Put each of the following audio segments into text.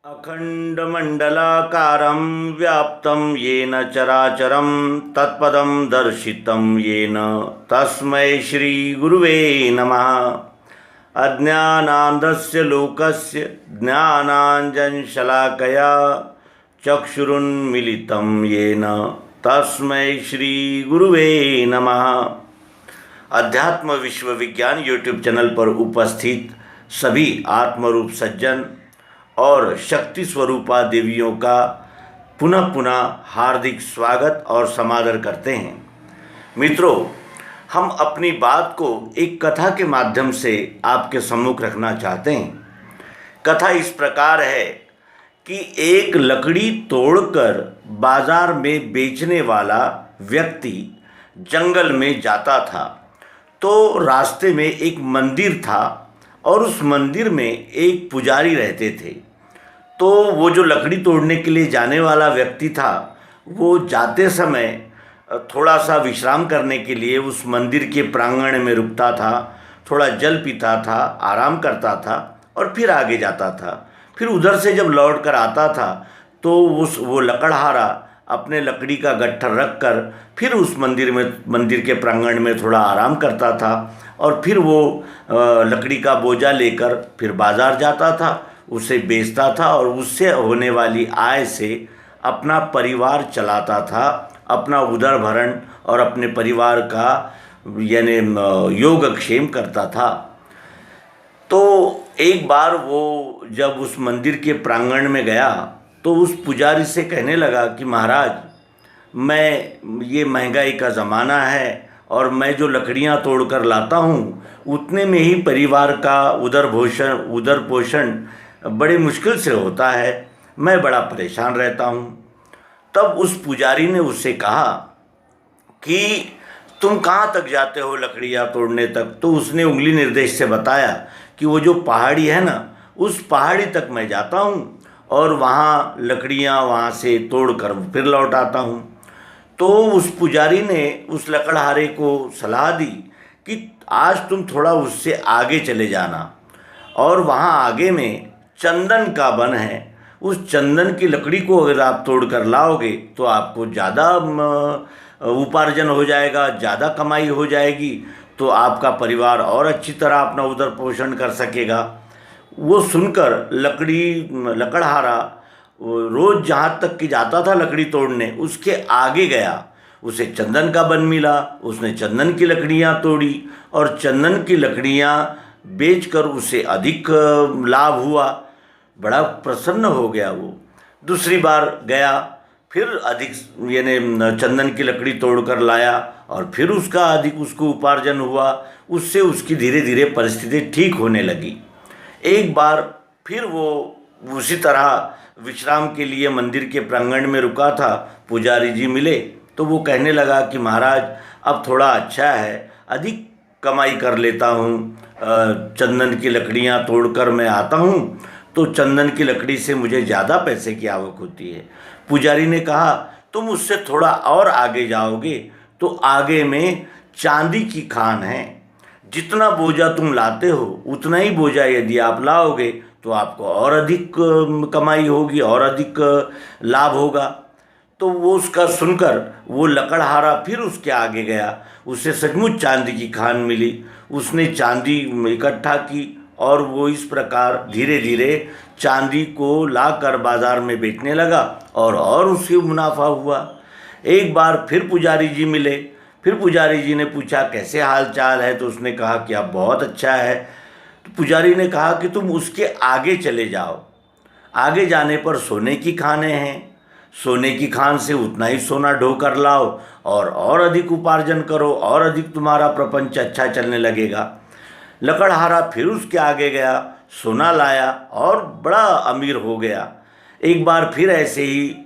अखण्डमण्डलाकारं व्याप्तं येन चराचरं तत्पदं दर्शितं येन तस्मै श्रीगुरुवे नमः। अज्ञानान्धस्य लोकस्य ज्ञानाञ्जनशलाकया चक्षुरुन्मीलितं येन तस्मै श्रीगुरुवे नमः। अध्यात्म विश्व विज्ञान यूट्यूब चैनल पर उपस्थित सभी आत्मरूप सज्जन और शक्ति स्वरूपा देवियों का पुनः पुनः हार्दिक स्वागत और समादर करते हैं। मित्रों, हम अपनी बात को एक कथा के माध्यम से आपके सम्मुख रखना चाहते हैं। कथा इस प्रकार है कि एक लकड़ी तोड़कर बाजार में बेचने वाला व्यक्ति जंगल में जाता था, तो रास्ते में एक मंदिर था और उस मंदिर में एक पुजारी रहते थे। तो वो जो लकड़ी तोड़ने के लिए जाने वाला व्यक्ति था, वो जाते समय थोड़ा सा विश्राम करने के लिए उस मंदिर के प्रांगण में रुकता था, थोड़ा जल पीता था, आराम करता था और फिर आगे जाता था। फिर उधर से जब लौट कर आता था तो वो लकड़हारा अपने लकड़ी का गट्ठर रख कर फिर उस मंदिर के प्रांगण में थोड़ा आराम करता था और फिर वो लकड़ी का बोझा लेकर फिर बाज़ार जाता था, उसे बेचता था और उससे होने वाली आय से अपना परिवार चलाता था, अपना उदर भरण और अपने परिवार का यानी योगक्षेम करता था। तो एक बार वो जब उस मंदिर के प्रांगण में गया तो उस पुजारी से कहने लगा कि महाराज, ये महंगाई का ज़माना है और मैं जो लकड़ियाँ तोड़कर लाता हूँ उतने में ही परिवार का उदर पोषण बड़े मुश्किल से होता है, मैं बड़ा परेशान रहता हूँ। तब उस पुजारी ने उससे कहा कि तुम कहाँ तक जाते हो लकड़ियाँ तोड़ने तक? तो उसने उंगली निर्देश से बताया कि वो जो पहाड़ी है ना, उस पहाड़ी तक मैं जाता हूँ और वहाँ लकड़ियाँ वहाँ से तोड़कर फिर लौट आता हूँ। तो उस पुजारी ने उस लकड़हारे को सलाह दी कि आज तुम थोड़ा उससे आगे चले जाना और वहाँ आगे में चंदन का वन है, उस चंदन की लकड़ी को अगर आप तोड़ कर लाओगे तो आपको ज़्यादा उपार्जन हो जाएगा, ज़्यादा कमाई हो जाएगी, तो आपका परिवार और अच्छी तरह अपना उदर पोषण कर सकेगा। वो सुनकर लकड़हारा रोज़ जहाँ तक कि जाता था लकड़ी तोड़ने, उसके आगे गया, उसे चंदन का वन मिला, उसने चंदन की लकड़ियाँ तोड़ी और चंदन की लकड़ियाँ बेचकर उसे अधिक लाभ हुआ, बड़ा प्रसन्न हो गया। वो दूसरी बार गया, फिर अधिक यानी चंदन की लकड़ी तोड़कर लाया और फिर उसको उपार्जन हुआ, उससे उसकी धीरे धीरे परिस्थिति ठीक होने लगी। एक बार फिर वो उसी तरह विश्राम के लिए मंदिर के प्रांगण में रुका था, पुजारी जी मिले तो वो कहने लगा कि महाराज, अब थोड़ा अच्छा है, अधिक कमाई कर लेता हूँ, चंदन की लकड़ियाँ तोड़कर मैं आता हूँ तो चंदन की लकड़ी से मुझे ज़्यादा पैसे की आवक होती है। पुजारी ने कहा तुम उससे थोड़ा और आगे जाओगे तो आगे में चांदी की खान है, जितना बोझा तुम लाते हो उतना ही बोझा यदि आप लाओगे तो आपको और अधिक कमाई होगी और अधिक लाभ होगा। तो वो उसका सुनकर वो लकड़हारा फिर उसके आगे गया, उसे सचमुच चांदी की खान मिली, उसने चांदी इकट्ठा की और वो इस प्रकार धीरे धीरे चांदी को लाकर बाज़ार में बेचने लगा और उससे मुनाफा हुआ। एक बार फिर पुजारी जी मिले, फिर पुजारी जी ने पूछा कैसे हाल चाल है? तो उसने कहा कि अब बहुत अच्छा है। तो पुजारी ने कहा कि तुम उसके आगे चले जाओ, आगे जाने पर सोने की खानें हैं, सोने की खान से उतना ही सोना ढो कर लाओ और अधिक उपार्जन करो और अधिक तुम्हारा प्रपंच अच्छा चलने लगेगा। लकड़हारा फिर उसके आगे गया, सोना लाया और बड़ा अमीर हो गया। एक बार फिर ऐसे ही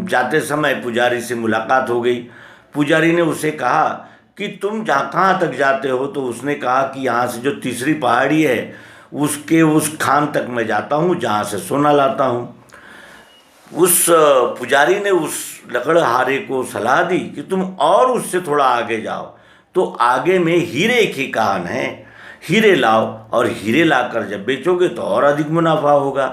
जाते समय पुजारी से मुलाकात हो गई। पुजारी ने उसे कहा कि तुम कहाँ तक जाते हो? तो उसने कहा कि यहाँ से जो तीसरी पहाड़ी है उस खान तक मैं जाता हूँ जहाँ से सोना लाता हूँ। उस पुजारी ने उस लकड़हारे को सलाह दी कि तुम और उससे थोड़ा आगे जाओ तो आगे में हीरे की खान है, हीरे लाओ और हीरे लाकर जब बेचोगे तो और अधिक मुनाफा होगा।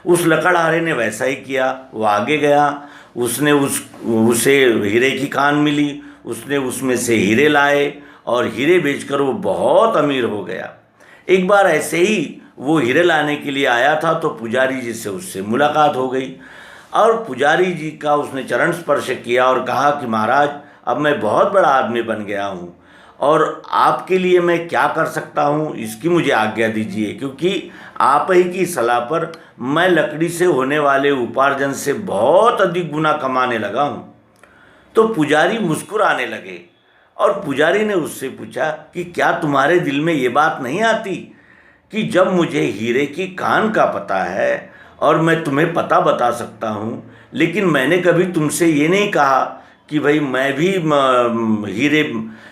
उस लकड़हारे ने वैसा ही किया। वो आगे गया, उसने उसे हीरे की खान मिली, उसने उसमें से हीरे लाए और हीरे बेचकर वो बहुत अमीर हो गया। एक बार ऐसे ही वो हीरे लाने के लिए आया था तो पुजारी जी से उससे मुलाकात हो गई और पुजारी जी का उसने चरण स्पर्श किया और कहा कि महाराज, अब मैं बहुत बड़ा आदमी बन गया हूँ और आपके लिए मैं क्या कर सकता हूँ, इसकी मुझे आज्ञा दीजिए, क्योंकि आप ही की सलाह पर मैं लकड़ी से होने वाले उपार्जन से बहुत अधिक गुना कमाने लगा हूँ। तो पुजारी मुस्कुराने लगे और पुजारी ने उससे पूछा कि क्या तुम्हारे दिल में ये बात नहीं आती कि जब मुझे हीरे की कान का पता है और मैं तुम्हें पता बता सकता हूँ, लेकिन मैंने कभी तुमसे ये नहीं कहा कि भाई मैं भी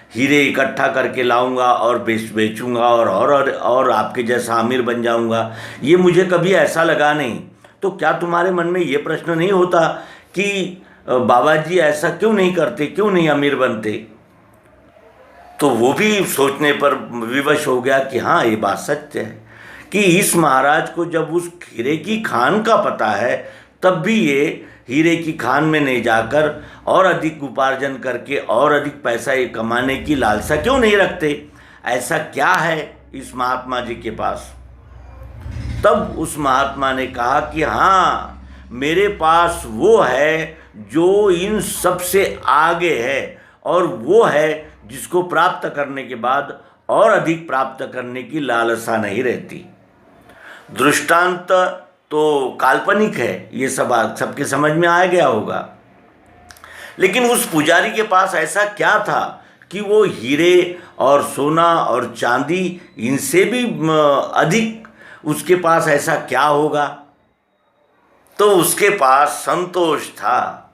हीरे इकट्ठा करके लाऊंगा और बेचूंगा और आपके जैसा अमीर बन जाऊंगा, ये मुझे कभी ऐसा लगा नहीं। तो क्या तुम्हारे मन में ये प्रश्न नहीं होता कि बाबा जी ऐसा क्यों नहीं करते, क्यों नहीं अमीर बनते? तो वो भी सोचने पर विवश हो गया कि हाँ, ये बात सत्य है कि इस महाराज को जब उस हीरे की खान का पता है तब भी ये हीरे की खान में नहीं जाकर और अधिक उपार्जन करके और अधिक पैसा कमाने की लालसा क्यों नहीं रखते? ऐसा क्या है इस महात्मा जी के पास? तब उस महात्मा ने कहा कि हाँ, मेरे पास वो है जो इन सबसे आगे है और वो है जिसको प्राप्त करने के बाद और अधिक प्राप्त करने की लालसा नहीं रहती। दृष्टांत तो काल्पनिक है, ये सब सबके समझ में आ गया होगा, लेकिन उस पुजारी के पास ऐसा क्या था कि वो हीरे और सोना और चांदी इनसे भी अधिक उसके पास ऐसा क्या होगा? तो उसके पास संतोष था,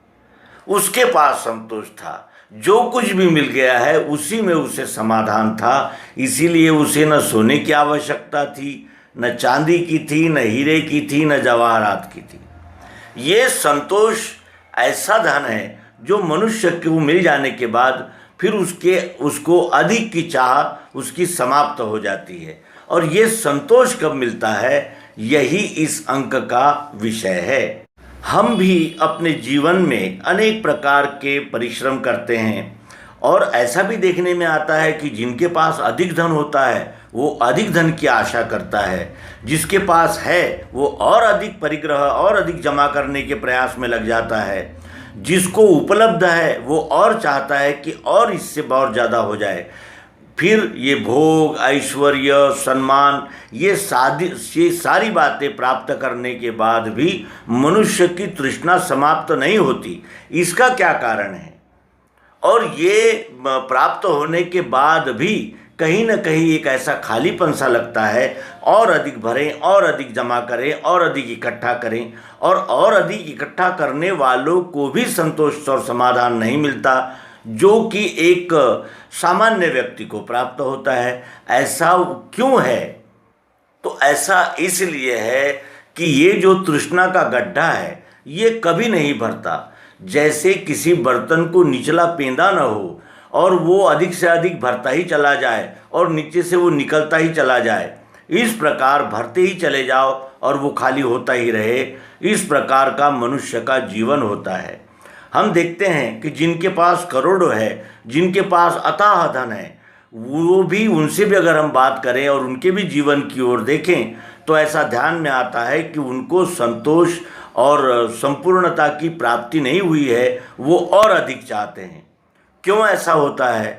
उसके पास संतोष था। जो कुछ भी मिल गया है उसी में उसे समाधान था, इसीलिए उसे न सोने की आवश्यकता थी, न चांदी की थी, न हीरे की थी, न जवाहरात की थी। ये संतोष ऐसा धन है जो मनुष्य को मिल जाने के बाद फिर उसको अधिक की चाह उसकी समाप्त हो जाती है। और ये संतोष कब मिलता है, यही इस अंक का विषय है। हम भी अपने जीवन में अनेक प्रकार के परिश्रम करते हैं और ऐसा भी देखने में आता है कि जिनके पास अधिक धन होता है वो अधिक धन की आशा करता है, जिसके पास है वो और अधिक परिग्रह और अधिक जमा करने के प्रयास में लग जाता है, जिसको उपलब्ध है वो और चाहता है कि और इससे बहुत ज़्यादा हो जाए। फिर ये भोग, ऐश्वर्य, सम्मान, ये सारी बातें प्राप्त करने के बाद भी मनुष्य की तृष्णा समाप्त नहीं होती। इसका क्या कारण है? और ये प्राप्त होने के बाद भी कहीं न कहीं एक ऐसा खालीपन सा लगता है, और अधिक भरें और अधिक जमा करें और अधिक इकट्ठा करें, और अधिक इकट्ठा करने वालों को भी संतोष और समाधान नहीं मिलता जो कि एक सामान्य व्यक्ति को प्राप्त होता है। ऐसा क्यों है? तो ऐसा इसलिए है कि ये जो तृष्णा का गड्ढा है ये कभी नहीं भरता। जैसे किसी बर्तन को निचला पेंदा न हो और वो अधिक से अधिक भरता ही चला जाए और नीचे से वो निकलता ही चला जाए, इस प्रकार भरते ही चले जाओ और वो खाली होता ही रहे, इस प्रकार का मनुष्य का जीवन होता है। हम देखते हैं कि जिनके पास करोड़ों है, जिनके पास अथाह धन है, वो भी, उनसे भी अगर हम बात करें और उनके भी जीवन की ओर देखें तो ऐसा ध्यान में आता है कि उनको संतोष और संपूर्णता की प्राप्ति नहीं हुई है, वो और अधिक चाहते हैं। क्यों ऐसा होता है?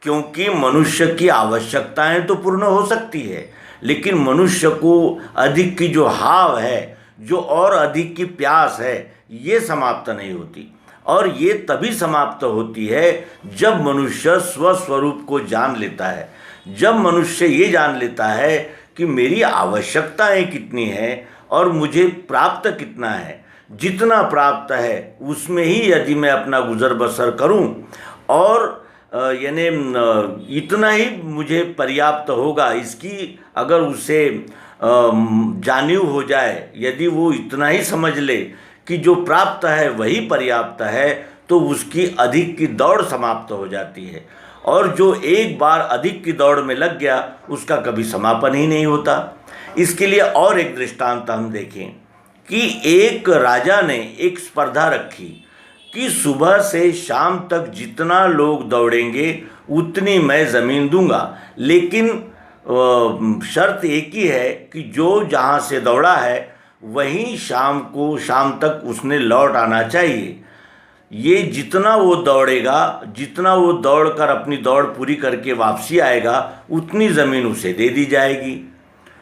क्योंकि मनुष्य की आवश्यकताएं तो पूर्ण हो सकती है, लेकिन मनुष्य को अधिक की जो हाव है, जो और अधिक की प्यास है, ये समाप्त नहीं होती। और ये तभी समाप्त होती है जब मनुष्य स्वस्वरूप को जान लेता है, जब मनुष्य ये जान लेता है कि मेरी आवश्यकताएं कितनी हैं और मुझे प्राप्त कितना है। जितना प्राप्त है उसमें ही यदि मैं अपना गुजर बसर करूं और यानी इतना ही मुझे पर्याप्त होगा, इसकी अगर उसे जानिव हो जाए, यदि वो इतना ही समझ ले कि जो प्राप्त है वही पर्याप्त है, तो उसकी अधिक की दौड़ समाप्त हो जाती है। और जो एक बार अधिक की दौड़ में लग गया उसका कभी समापन ही नहीं होता। इसके लिए और एक दृष्टांत हम देखें कि एक राजा ने एक स्पर्धा रखी कि सुबह से शाम तक जितना लोग दौड़ेंगे उतनी मैं ज़मीन दूंगा, लेकिन शर्त एक ही है कि जो जहाँ से दौड़ा है वहीं शाम तक उसने लौट आना चाहिए। ये जितना वो दौड़ेगा, जितना वो दौड़कर अपनी दौड़ पूरी करके वापसी आएगा, उतनी ज़मीन उसे दे दी जाएगी।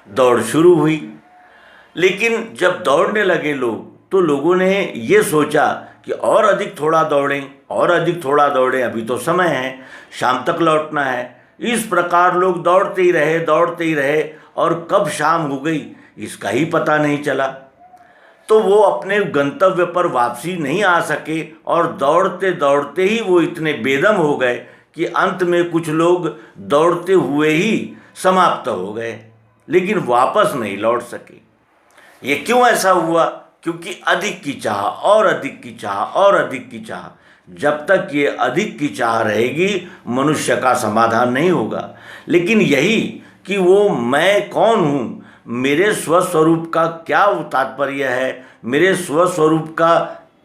दौड़ शुरू हुई, लेकिन जब दौड़ने लगे लोग तो लोगों ने ये सोचा कि और अधिक थोड़ा दौड़ें, और अधिक थोड़ा दौड़ें, अभी तो समय है, शाम तक लौटना है। इस प्रकार लोग दौड़ते ही रहे और कब शाम हो गई इसका ही पता नहीं चला। तो वो अपने गंतव्य पर वापसी नहीं आ सके और दौड़ते दौड़ते ही वो इतने बेदम हो गए कि अंत में कुछ लोग दौड़ते हुए ही समाप्त हो गए, लेकिन वापस नहीं लौट सके। ये क्यों ऐसा हुआ? क्योंकि अधिक की चाह और अधिक की चाह और अधिक की चाह, जब तक ये अधिक की चाह रहेगी मनुष्य का समाधान नहीं होगा। लेकिन यही कि वो मैं कौन हूँ, मेरे स्वस्वरूप का क्या तात्पर्य है, मेरे स्वस्वरूप का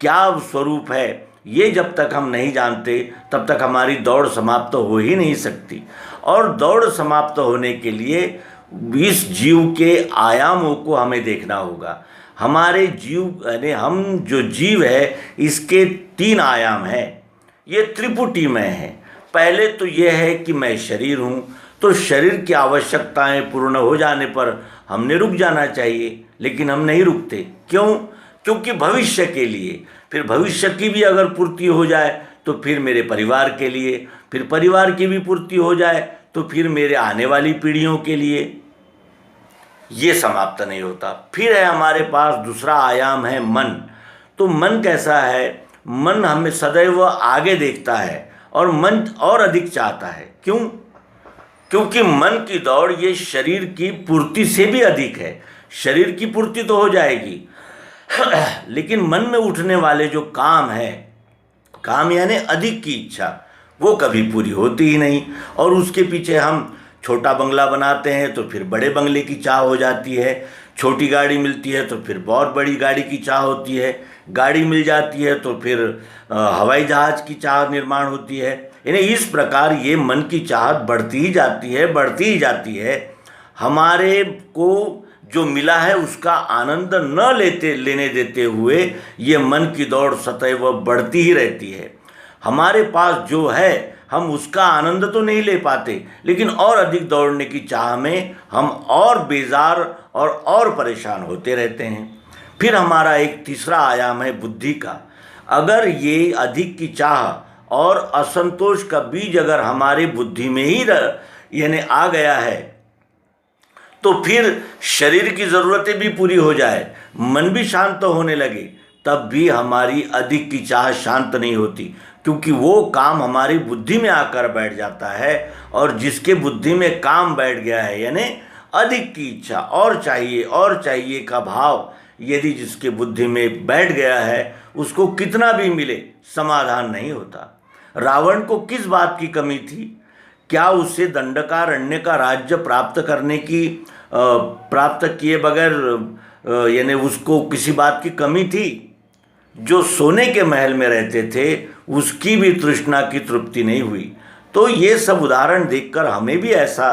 क्या स्वरूप है, ये जब तक हम नहीं जानते तब तक हमारी दौड़ समाप्त हो ही नहीं सकती। और दौड़ समाप्त होने के लिए इस जीव के आयामों को हमें देखना होगा। हमारे जीव यानी हम जो जीव है इसके 3 आयाम हैं, ये त्रिपुटीमय है। पहले तो ये है कि मैं शरीर हूँ, तो शरीर की आवश्यकताएं पूर्ण हो जाने पर हमने रुक जाना चाहिए, लेकिन हम नहीं रुकते। क्यों? क्योंकि भविष्य के लिए, फिर भविष्य की भी अगर पूर्ति हो जाए तो फिर मेरे परिवार के लिए, फिर परिवार की भी पूर्ति हो जाए तो फिर मेरे आने वाली पीढ़ियों के लिए, ये समाप्त नहीं होता। फिर है हमारे पास दूसरा आयाम है मन। तो मन कैसा है? मन हमें सदैव आगे देखता है और मन और अधिक चाहता है। क्यों? क्योंकि मन की दौड़ ये शरीर की पूर्ति से भी अधिक है। शरीर की पूर्ति तो हो जाएगी लेकिन मन में उठने वाले जो काम है, काम यानी अधिक की इच्छा, वो कभी पूरी होती ही नहीं। और उसके पीछे हम छोटा बंगला बनाते हैं तो फिर बड़े बंगले की चाह हो जाती है, छोटी गाड़ी मिलती है तो फिर बहुत बड़ी गाड़ी की चाह होती है, गाड़ी मिल जाती है तो फिर हवाई जहाज़ की चाह निर्माण होती है। यानी इस प्रकार ये मन की चाहत बढ़ती ही जाती है। हमारे को जो मिला है उसका आनंद न लेने देते हुए ये मन की दौड़ सदैव बढ़ती ही रहती है। हमारे पास जो है हम उसका आनंद तो नहीं ले पाते, लेकिन और अधिक दौड़ने की चाह में हम और बेजार और परेशान होते रहते हैं। फिर हमारा एक तीसरा आयाम है बुद्धि का। अगर ये अधिक की चाह और असंतोष का बीज अगर हमारे बुद्धि में ही यानी आ गया है तो फिर शरीर की ज़रूरतें भी पूरी हो जाए, मन भी शांत होने लगे, तब भी हमारी अधिक की चाह शांत नहीं होती, क्योंकि वो काम हमारी बुद्धि में आकर बैठ जाता है। और जिसके बुद्धि में काम बैठ गया है यानी अधिक की इच्छा और चाहिए का भाव यदि जिसके बुद्धि में बैठ गया है, उसको कितना भी मिले समाधान नहीं होता। रावण को किस बात की कमी थी? क्या उसे दंडकारण्य का राज्य प्राप्त किए बगैर यानी उसको किसी बात की कमी थी? जो सोने के महल में रहते थे उसकी भी तृष्णा की तृप्ति नहीं हुई। तो ये सब उदाहरण देखकर हमें भी ऐसा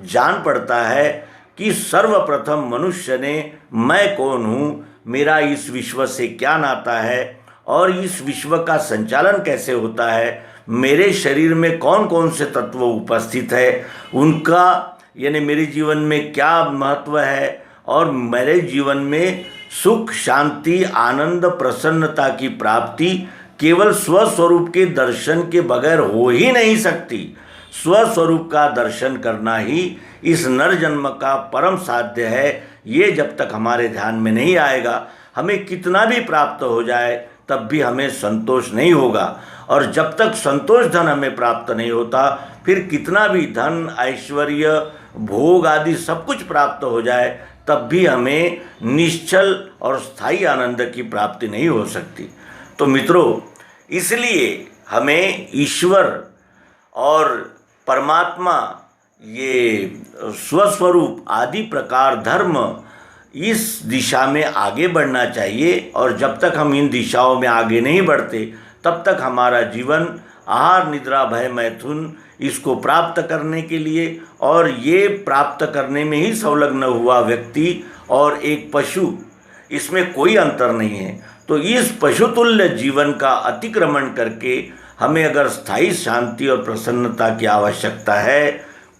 जान पड़ता है कि सर्वप्रथम मनुष्य ने मैं कौन हूँ, मेरा इस विश्व से क्या नाता है और इस विश्व का संचालन कैसे होता है, मेरे शरीर में कौन कौन से तत्व उपस्थित है, उनका यानी मेरे जीवन में क्या महत्व है, और मेरे जीवन में सुख, शांति, आनंद, प्रसन्नता की प्राप्ति केवल स्वस्वरूप के दर्शन के बगैर हो ही नहीं सकती। स्वस्वरूप का दर्शन करना ही इस नर जन्म का परम साध्य है। ये जब तक हमारे ध्यान में नहीं आएगा, हमें कितना भी प्राप्त हो जाए तब भी हमें संतोष नहीं होगा। और जब तक संतोष धन हमें प्राप्त नहीं होता, फिर कितना भी धन, ऐश्वर्य, भोग आदि सब कुछ प्राप्त हो जाए तब भी हमें निश्चल और स्थायी आनंद की प्राप्ति नहीं हो सकती। तो मित्रों, इसलिए हमें ईश्वर और परमात्मा, ये स्वस्वरूप आदि प्रकार धर्म, इस दिशा में आगे बढ़ना चाहिए। और जब तक हम इन दिशाओं में आगे नहीं बढ़ते तब तक हमारा जीवन आहार निद्रा भय मैथुन इसको प्राप्त करने के लिए, और ये प्राप्त करने में ही संलग्न हुआ व्यक्ति और एक पशु, इसमें कोई अंतर नहीं है। तो इस पशुतुल्य जीवन का अतिक्रमण करके हमें अगर स्थायी शांति और प्रसन्नता की आवश्यकता है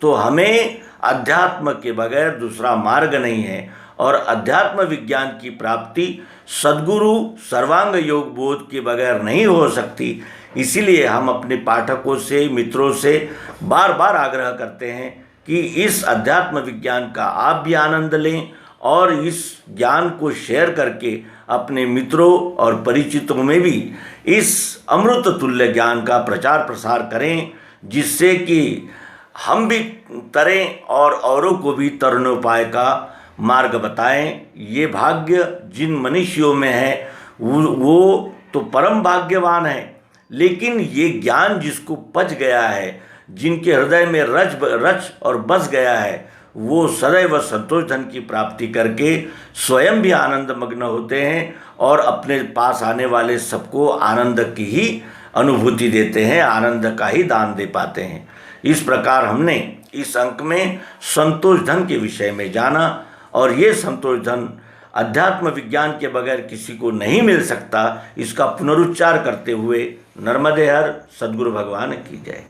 तो हमें अध्यात्म के बगैर दूसरा मार्ग नहीं है। और अध्यात्म विज्ञान की प्राप्ति सद्गुरु सर्वांग योग बोध के बगैर नहीं हो सकती। इसीलिए हम अपने पाठकों से, मित्रों से बार बार आग्रह करते हैं कि इस अध्यात्म विज्ञान का आप भी आनंद लें और इस ज्ञान को शेयर करके अपने मित्रों और परिचितों में भी इस अमृत तुल्य ज्ञान का प्रचार प्रसार करें, जिससे कि हम भी तरें और औरों को भी तरणोपाय का मार्ग बताएं। ये भाग्य जिन मनुष्यों में है वो तो परम भाग्यवान है, लेकिन ये ज्ञान जिसको पच गया है, जिनके हृदय में रच और बस गया है, वो सदैव संतोष धन की प्राप्ति करके स्वयं भी आनंद मग्न होते हैं और अपने पास आने वाले सबको आनंद की ही अनुभूति देते हैं, आनंद का ही दान दे पाते हैं। इस प्रकार हमने इस अंक में संतोष धन के विषय में जाना, और ये संतोष धन अध्यात्म विज्ञान के बगैर किसी को नहीं मिल सकता, इसका पुनरुच्चार करते हुए नर्मदे हर सद्गुरु भगवान की जय।